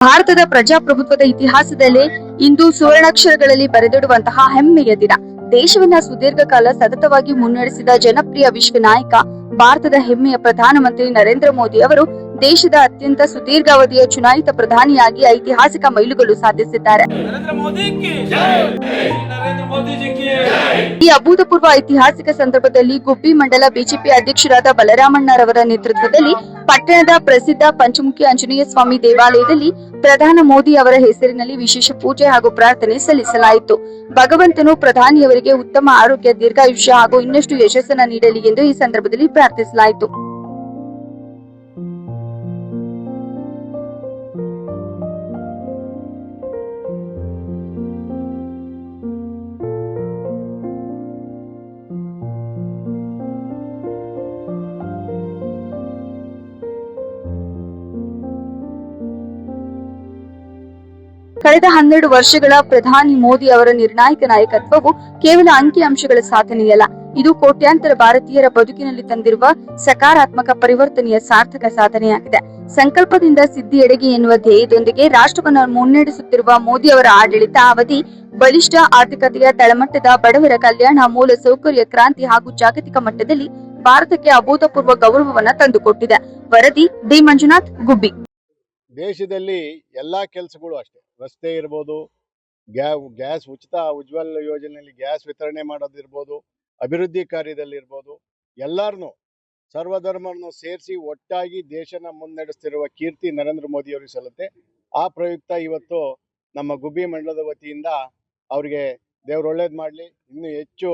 ಭಾರತದ ಪ್ರಜಾಪ್ರಭುತ್ವದ ಇತಿಹಾಸದಲ್ಲೇ ಇಂದು ಸುವರ್ಣಾಕ್ಷರಗಳಲ್ಲಿ ಬರೆದಿಡುವಂತಹ ಹೆಮ್ಮೆಯ ದಿನ. ದೇಶವನ್ನ ಸುದೀರ್ಘ ಕಾಲ ಸತತವಾಗಿ ಮುನ್ನಡೆಸಿದ ಜನಪ್ರಿಯ ವಿಶ್ವ ನಾಯಕ, ಭಾರತದ ಹೆಮ್ಮೆಯ ಪ್ರಧಾನಮಂತ್ರಿ ನರೇಂದ್ರ ಮೋದಿ ಅವರು ದೇಶದ ಅತ್ಯಂತ ಸುದೀರ್ಘಾವಧಿಯ ಚುನಾಯಿತ ಪ್ರಧಾನಿಯಾಗಿ ಐತಿಹಾಸಿಕ ಮೈಲುಗಲ್ಲು ಸಾಧಿಸಿದ್ದಾರೆ. ಈ ಅಭೂತಪೂರ್ವ ಐತಿಹಾಸಿಕ ಸಂದರ್ಭದಲ್ಲಿ ಗುಬ್ಬಿ ಮಂಡಲ ಬಿಜೆಪಿ ಅಧ್ಯಕ್ಷರಾದ ಬಲರಾಮಣ್ಣರವರ ನೇತೃತ್ವದಲ್ಲಿ ಪಟ್ಟಣದ ಪ್ರಸಿದ್ಧ ಪಂಚಮುಖಿ ಆಂಜನೇಯ ಸ್ವಾಮಿ ದೇವಾಲಯದಲ್ಲಿ ಪ್ರಧಾನಿ ಮೋದಿ ಅವರ ಹೆಸರಿನಲ್ಲಿ ವಿಶೇಷ ಪೂಜೆ ಹಾಗೂ ಪ್ರಾರ್ಥನೆ ಸಲ್ಲಿಸಲಾಯಿತು. ಭಗವಂತನು ಪ್ರಧಾನಿಯವರಿಗೆ ಉತ್ತಮ ಆರೋಗ್ಯ, ದೀರ್ಘಾಯುಷ್ಯ ಹಾಗೂ ಇನ್ನಷ್ಟು ಯಶಸ್ಸನ್ನು ನೀಡಲಿ ಎಂದು ಈ ಸಂದರ್ಭದಲ್ಲಿ ಪ್ರಾರ್ಥಿಸಲಾಯಿತು. ಕಳೆದ 12 ವರ್ಷಗಳ ಪ್ರಧಾನಿ ಮೋದಿ ಅವರ ನಿರ್ಣಾಯಕ ನಾಯಕತ್ವವು ಕೇವಲ ಅಂಕಿಅಂಶಗಳ ಸಾಧನೆಯಲ್ಲ, ಇದು ಕೋಟ್ಯಾಂತರ ಭಾರತೀಯರ ಬದುಕಿನಲ್ಲಿ ತಂದಿರುವ ಸಕಾರಾತ್ಮಕ ಪರಿವರ್ತನೆಯ ಸಾರ್ಥಕ ಸಾಧನೆಯಾಗಿದೆ. ಸಂಕಲ್ಪದಿಂದ ಸಿದ್ಧಿಯೆಡೆಗೆ ಎನ್ನುವ ಧ್ಯೇಯದೊಂದಿಗೆ ರಾಷ್ಟ್ರವನ್ನು ಮುನ್ನಡೆಸುತ್ತಿರುವ ಮೋದಿ ಅವರ ಆಡಳಿತ ಅವಧಿ ಬಲಿಷ್ಠ ಆರ್ಥಿಕತೆಯ ತಳಮಟ್ಟದ ಬಡವರ ಕಲ್ಯಾಣ, ಮೂಲ ಸೌಕರ್ಯ ಕ್ರಾಂತಿ ಹಾಗೂ ಜಾಗತಿಕ ಮಟ್ಟದಲ್ಲಿ ಭಾರತಕ್ಕೆ ಅಭೂತಪೂರ್ವ ಗೌರವವನ್ನು ತಂದುಕೊಟ್ಟಿದೆ. ವರದಿ ಡಿ ಮಂಜುನಾಥ್, ಗುಬ್ಬಿ. ದೇಶದಲ್ಲಿ ಎಲ್ಲಾ ಕೆಲಸಗಳು ಅಷ್ಟೇ, ರಸ್ತೆ ಇರ್ಬೋದು, ಗ್ಯಾಸ್ ಉಚಿತ ಉಜ್ವಲ್ ಯೋಜನೆಯಲ್ಲಿ ಗ್ಯಾಸ್ ವಿತರಣೆ ಮಾಡೋದಿರ್ಬೋದು, ಅಭಿವೃದ್ಧಿ ಕಾರ್ಯದಲ್ಲಿ ಇರ್ಬೋದು, ಎಲ್ಲರನ್ನೂ ಸರ್ವಧರ್ಮವನ್ನು ಸೇರಿಸಿ ಒಟ್ಟಾಗಿ ದೇಶನ ಮುನ್ನಡೆಸ್ತಿರುವ ಕೀರ್ತಿ ನರೇಂದ್ರ ಮೋದಿ ಅವರಿಗೆ ಸಲ್ಲುತ್ತೆ. ಆ ಪ್ರಯುಕ್ತ ಇವತ್ತು ನಮ್ಮ ಗುಬ್ಬಿ ಮಂಡಲದ ವತಿಯಿಂದ ಅವರಿಗೆ ದೇವ್ರು ಒಳ್ಳೇದು ಮಾಡಲಿ, ಇನ್ನೂ ಹೆಚ್ಚು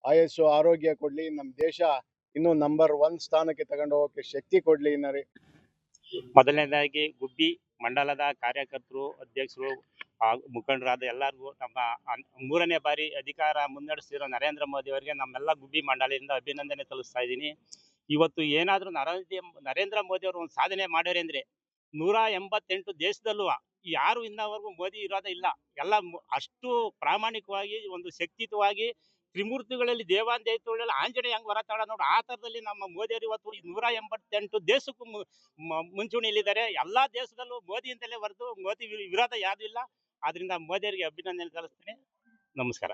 ಆಯಸ್ಸು ಆರೋಗ್ಯ ಕೊಡಲಿ, ನಮ್ಮ ದೇಶ ಇನ್ನೂ ನಂಬರ್ 1 ಸ್ಥಾನಕ್ಕೆ ತಗೊಂಡು ಹೋಗೋಕ್ಕೆ ಶಕ್ತಿ ಕೊಡಲಿ. ಮೊದಲನೇದಾಗಿ ಗುಬ್ಬಿ ಮಂಡಲದ ಕಾರ್ಯಕರ್ತರು, ಅಧ್ಯಕ್ಷರು, ಮುಖಂಡರಾದ ಎಲ್ಲರಿಗೂ ನಮ್ಮ 3ನೇ ಬಾರಿ ಅಧಿಕಾರ ಮುನ್ನಡೆಸಿರೋ ನರೇಂದ್ರ ಮೋದಿ ಅವರಿಗೆ ನಮ್ಮೆಲ್ಲ ಗುಬ್ಬಿ ಮಂಡಲದಿಂದ ಅಭಿನಂದನೆ ಸಲ್ಲಿಸ್ತಾ ಇದ್ದೀನಿ. ಇವತ್ತು ಏನಾದರೂ ನರೇಂದ್ರ ಮೋದಿ ಅವರು ಒಂದು ಸಾಧನೆ ಮಾಡ್ಯಾರೆ ಅಂದ್ರೆ 188 ದೇಶದಲ್ಲೂ ಯಾರು ಇನ್ನವರೆಗೂ ಮೋದಿ ಇರೋದೇ ಇಲ್ಲ. ಎಲ್ಲ ಅಷ್ಟು ಪ್ರಾಮಾಣಿಕವಾಗಿ, ಒಂದು ಶಕ್ತಿಯುತವಾಗಿ, ತ್ರಿಮೂರ್ತಿಗಳಲ್ಲಿ ದೇವಾಂದೇವತೆಗಳಲ್ಲಿ ಆಂಜನೇಯ ಹೆಂಗ್ ಹೊರತಾಳ ನೋಡಿ, ಆ ಥರದಲ್ಲಿ ನಮ್ಮ ಮೋದಿಯವರು ಇವತ್ತು 188 ದೇಶಕ್ಕೂ ಮುಂಚೂಣಿಯಲ್ಲಿದ್ದಾರೆ. ಎಲ್ಲಾ ದೇಶದಲ್ಲೂ ಮೋದಿಯಿಂದಲೇ ಹೊರತು ಮೋದಿ ವಿರೋಧ ಯಾರು ಇಲ್ಲ. ಆದ್ರಿಂದ ಮೋದಿಯವರಿಗೆ ಅಭಿನಂದನೆ ಸಲ್ಲಿಸ್ತೀನಿ. ನಮಸ್ಕಾರ.